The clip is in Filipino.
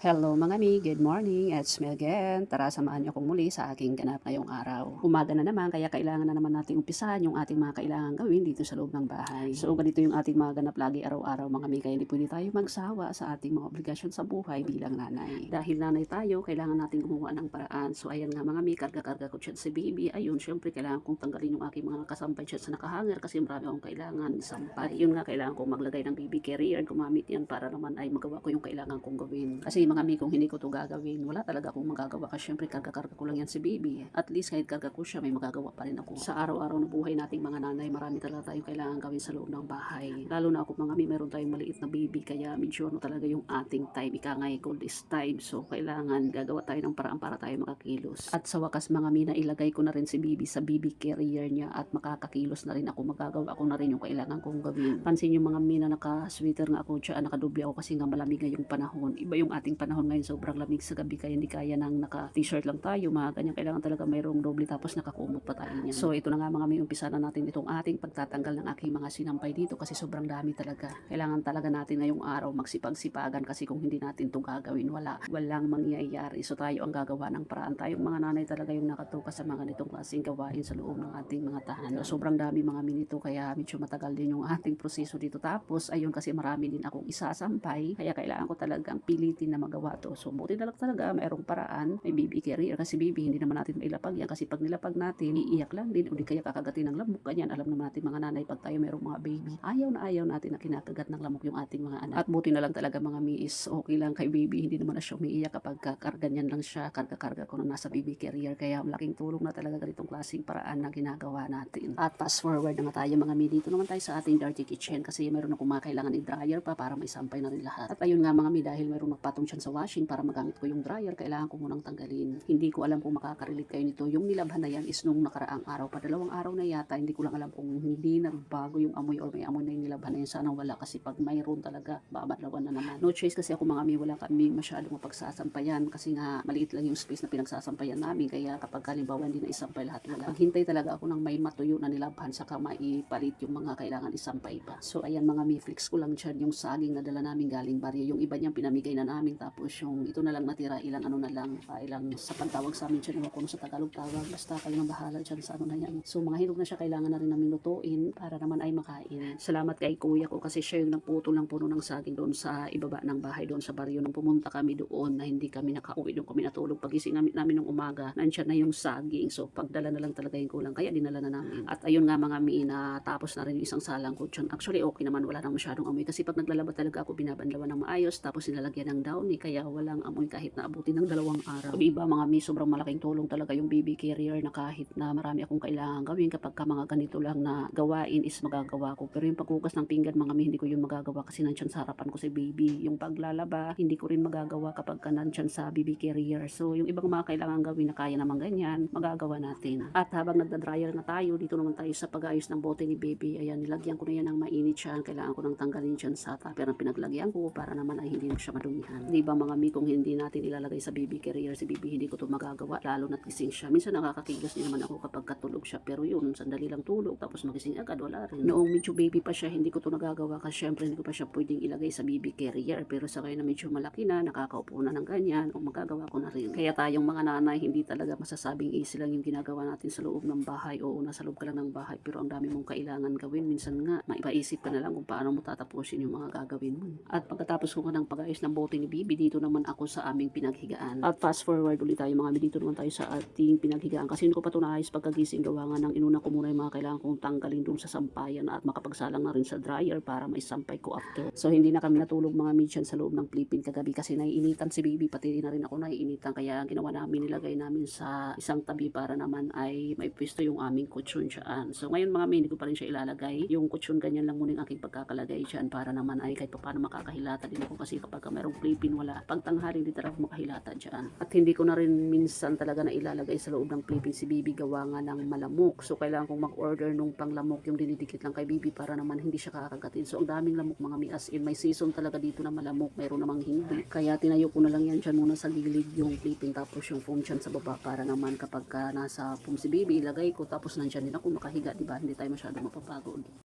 Hello mga mi, good morning, it's me again. Tara samahan niyo akong muli sa aking ganap ngayong araw. Umaga na naman kaya kailangan na naman nating umpisahan yung ating mga kailangan gawin dito sa loob ng bahay. So ganito yung ating mga ganap lagi araw-araw mga mi, kaya hindi pwede tayo magsawa sa ating mga obligasyon sa buhay bilang nanay. Dahil nanay tayo, kailangan nating gumawa ng paraan. So ayan nga mga mi, karga-karga ko dyan si baby. Ayun, syempre kailangan kong tanggalin yung aking mga kasampay dyan sa nakahanger kasi marami akong kailangan sampay. Yun nga, kailangan kong maglagay ng baby carrier, gumamit yan para naman ay magawa ko yung kailangan kong gawin. Kasi mga mi, kung hindi ko to gagawin, wala talaga akong magagawa kasi syempre karga-karga ko lang yan si baby. At least kahit karga ko siya, may magagawa pa rin ako. Sa araw-araw na buhay nating mga nanay, marami talaga tayong kailangan gawin sa loob ng bahay. Lalo na ako mga mi, meron tayong maliit na baby, kaya medyo talaga yung ating time, ika nga gold is time. So kailangan gagawa tayo ng paraan para tayo makakilos. At sa wakas mga mi, na ilagay ko na rin si baby sa baby carrier niya at makakakilos na rin ako, magagawa ko na rin yung kailangan kong gawin. Pansin yung mga mi na naka-sweater nga ako dyan, nakadubli ako kasi nga malamig ngayong panahon. Iba yung ating panahon ngayon, sobrang lamig sa gabi kaya hindi kaya nang naka-t-shirt lang tayo, mga ganyan, kailangan talaga mayroong doble tapos nakakumot pa tayo niyan. So ito na nga mga may, umpisa na natin itong ating pagtatanggal ng aking mga sinampay dito kasi sobrang dami talaga. Kailangan talaga natin ngayong araw magsipag-sipagan kasi kung hindi natin ito gagawin, walang mangyayari. So tayo ang gagawa ng paraan. Tayong mga nanay talaga yung nakatuka sa mga ganitong klaseng gawain sa loob ng ating mga tahanan. So, sobrang dami mga minito kaya medyo matagal din yung ating proseso dito. Tapos ayun, kasi marami din akong isasampay kaya kailangan ko talagang pilitin na magawa to. So buti na lang talaga mayroong paraan, may baby carrier kasi baby hindi naman natin mailapag yan kasi pag nilapag natin iiyak lang din o di kaya kakagatin ng lamok. Ganyan, alam naman natin mga nanay, pag tayo mayroong mga baby, ayaw natin na kinakagat ng lamok yung ating mga anak. At buti na lang talaga mga miis, okay lang kay baby, hindi naman na siya umiiyak kapag kakarganyan lang siya, karga-karga ko na nasa baby carrier, kaya malaking tulong na talaga ganitong klaseng paraan na ginagawa natin. At fast forward na nga tayo mga mi, dito naman tayo sa ating dirty kitchen kasi mayroon akong mga kailangan i-dryer pa para may sampay na rin lahat. At ayun nga mga mi, dahil mayroong nagpatong siya sa washing para magamit ko yung dryer, kailangan ko munang tanggalin. Hindi ko alam kung makaka-relate kayo nito. Yung nilabhan na yan is nung nakaraang araw pa, 2 araw na yata, hindi ko lang alam kung hindi nagbago yung amoy or may amoy na yung nilabhan na yan. Sana wala kasi pag mayroon talaga, babadlawan na naman. No choice kasi ako mga mi, wala kami masyadong mapagsasampayan kasi nga maliit lang yung space na pinagsasampayan namin, kaya kapag halimbawa hindi na isampay lahat, wala. Maghintay talaga ako ng may matuyo na nilabhan saka maipalit yung mga kailangan isampay pa. So ayan mga mi, flex ko lang dyan yung saging na dala namin galing baryo. Yung iba niyang pinamigay na namin, tapos yung ito na lang natira, ilang ano na lang, ilang sa pantawag sa amin dyan, kung sa Tagalog tawag, basta kayo nang bahala dyan sa ano na yan. So mga hinog na siya, kailangan na rin namin lutuin para naman ay makain. Salamat kay kuya ko kasi siya yung nagputo ng puno ng saging doon sa ibaba ng bahay doon sa baryo. Nung pumunta kami doon na hindi kami nakauwi, doon kami natulog, pagising namin ng umaga, nandiyan na yung saging. So pagdala na lang talaga yung kulang, kaya dinala na namin. At ayun nga mga mi, na tapos na rin yung isang salang ko dyan. Actually okay naman, wala nang masyadong amoy kasi pag naglalaba talaga ako, binabanlawan ng maayos tapos nilalagyan ng downy, kaya walang amoy kahit na abutin ng 2 araw. Iba mga mi, sobrang malaking tulong talaga yung baby carrier na kahit na marami akong kailangan gawin, kapag ka mga ganito lang na gawain is magagawa ko. Pero yung paghugas ng pinggan mga mi, hindi ko yun magagawa kasi nandyan sa harapan ko si baby. Yung paglalaba, hindi ko rin magagawa kapag ka nandyan sa baby carrier. So yung ibang mga kailangan gawin na kaya naman ganyan, magagawa natin. At habang nagda-dryer na tayo, dito naman tayo sa pag-ayos ng bote ni baby. Ayan, nilagyan ko na yan ng mainit siya. Kailangan ko nang tanggalin dyan sa tupper na pinaglagyan ko para naman ay hindi na siya madumihan. Di ba mga mi, kung hindi natin ilalagay sa baby carrier si baby, hindi ko to magagawa, lalo na gising siya. Minsan nakakakilos din naman ako kapag katulog siya, pero yun, sandali lang tulog tapos magising agad, wala rin. Noong medyo baby pa siya, hindi ko to nagagawa kasi syempre hindi ko pa siya pwedeng ilagay sa baby carrier, pero sa kayo na medyo malaki na, nakakaupo na ng ganyan, o magagawa ko na rin. Kaya tayong mga nanay, hindi talaga masasabing easy lang yung ginagawa natin sa loob ng bahay. Oo, nasa loob ka lang ng bahay, pero ang dami mong kailangan gawin. Minsan nga, maipaisip ka na lang kung paano mo tatapusin yung mga gagawin mo. At pagkatapos ko ng pag-ayos ng bote ni baby, dito naman ako sa aming pinaghigaan. At fast forward ulit tayo mga mi, dito naman tayo sa ating pinaghigaan kasi hindi ko pa ito naayos pagkagising, gawa nga ng inuna ko muna yung mga kailangan kong tanggalin doon sa sampayan at makapagsalang na rin sa dryer para may sampay ko after. So hindi na kami natulog mga mi dyan sa loob ng Philippine kagabi kasi naiinitan si baby, pati na rin ako naiinitan, kaya ginawa namin, nilagay namin sa isang tabi para naman ay may pwesto yung aming kutsyon dyan. So ngayon mga mi, hindi ko pa rin siya ilalagay yung kutsyon, ganyan lang muna yung aking pagkakalagay dyan para naman ay kahit paano makakahilata din ako kasi kapag mayroong Philippine, wala pag tanghali hindi talaga makahilata dyan. At hindi ko na rin minsan talaga na ilalagay sa loob ng Philippine si baby, gawa nga ng malamok. So kailangan kong mag-order nung panglamok, yung dinidikit lang kay baby para naman hindi siya kakagatin. So ang daming lamok mga mi, as in may season talaga dito na malamok, mayroon namang hindi. Kaya tinayo ko na lang yan dyan muna sa gilid yung Philippine, tapos yung foam dyan sa baba para naman kapag nasa foam si baby, ilagay ko tapos nandyan din ako makahiga, diba? Hindi tayo masyado mapapagod.